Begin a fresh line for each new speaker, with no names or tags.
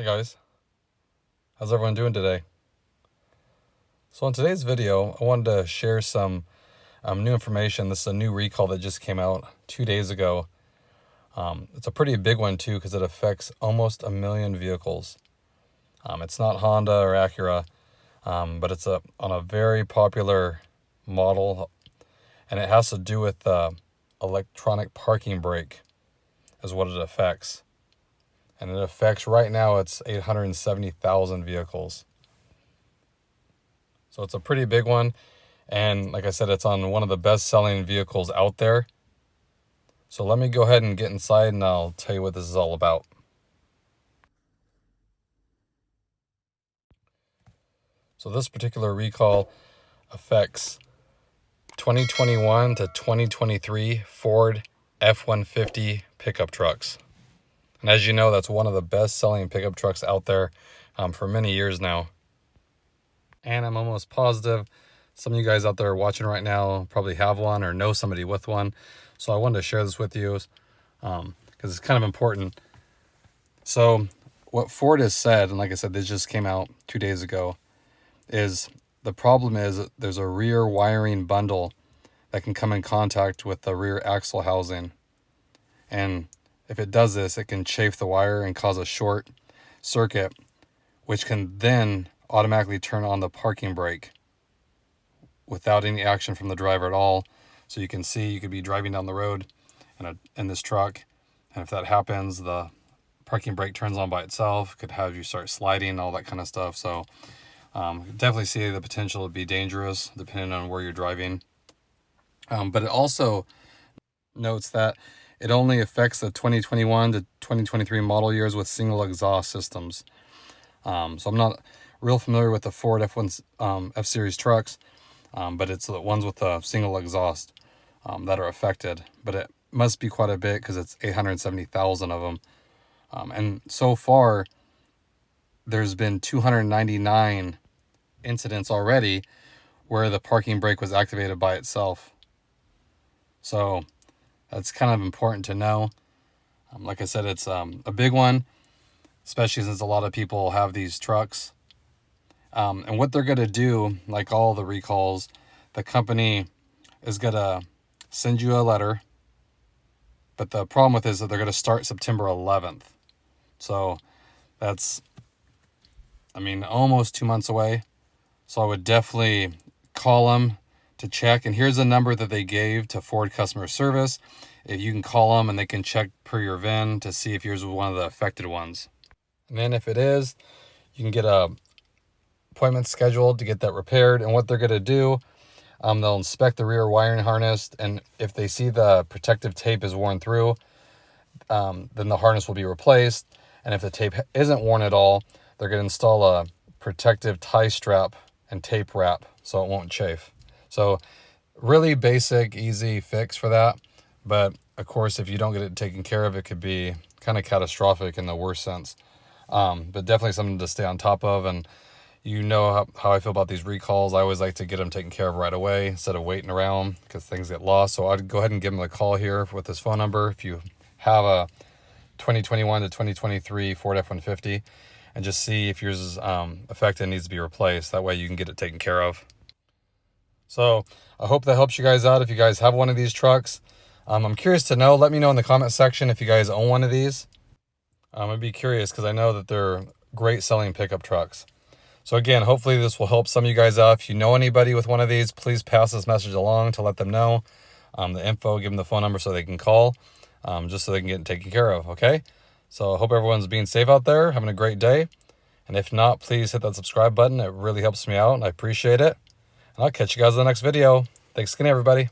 guys, how's everyone doing today? So in today's video, I wanted to share some new information. This is a new recall that just came out 2 days ago. It's a pretty big one too because it affects almost 1 million vehicles. It's not Honda or Acura, but it's on a very popular model, and it has to do with electronic parking brake is what it affects. And it affects, right now, it's 870,000 vehicles. So it's a pretty big one. And like I said, it's on one of the best-selling vehicles out there. So let me go ahead and get inside and I'll tell you what this is all about. So this particular recall affects 2021 to 2023 Ford F-150 pickup trucks. And as you know, that's one of the best-selling pickup trucks out there for many years now. And I'm almost positive some of you guys out there watching right now probably have one or know somebody with one. So I wanted to share this with you because it's kind of important. So what Ford has said, and like I said, this just came out 2 days ago, is the problem is there's a rear wiring bundle that can come in contact with the rear axle housing. And if it does this, it can chafe the wire and cause a short circuit, which can then automatically turn on the parking brake without any action from the driver at all. So you can see, you could be driving down the road in this truck, and if that happens, the parking brake turns on by itself, could have you start sliding, all that kind of stuff. So definitely see the potential to be dangerous depending on where you're driving. But it also notes that it only affects the 2021 to 2023 model years with single exhaust systems. So I'm not real familiar with the Ford F-Series trucks, but it's the ones with the single exhaust that are affected. But it must be quite a bit because it's 870,000 of them. And so far, there's been 299 incidents already where the parking brake was activated by itself. So that's kind of important to know. Like I said, it's a big one, especially since a lot of people have these trucks. And what they're going to do, like all the recalls, the company is going to send you a letter. But the problem with it is that they're going to start September 11th. So that's, almost 2 months away. So I would definitely call them to check. And here's a number that they gave to Ford customer service. If you can call them and they can check per your VIN to see if yours was one of the affected ones. And then if it is, you can get a appointment scheduled to get that repaired. And what they're going to do, they'll inspect the rear wiring harness, and if they see the protective tape is worn through, then the harness will be replaced. And if the tape isn't worn at all, they're going to install a protective tie strap and tape wrap so it won't chafe. So really basic, easy fix for that. But of course, if you don't get it taken care of, it could be kind of catastrophic in the worst sense. But definitely something to stay on top of. And you know how I feel about these recalls. I always like to get them taken care of right away instead of waiting around because things get lost. So I'd go ahead and give them a call here with this phone number if you have a 2021 to 2023 Ford F-150, and just see if yours is affected and needs to be replaced. That way you can get it taken care of. So I hope that helps you guys out if you guys have one of these trucks. I'm curious to know. Let me know in the comment section if you guys own one of these. I'd be curious because I know that they're great selling pickup trucks. So again, hopefully this will help some of you guys out. If you know anybody with one of these, please pass this message along to let them know the info, give them the phone number so they can call, just so they can get it taken care of, okay? So I hope everyone's being safe out there, having a great day. And if not, please hit that subscribe button. It really helps me out, and I appreciate it. And I'll catch you guys in the next video. Thanks again, everybody.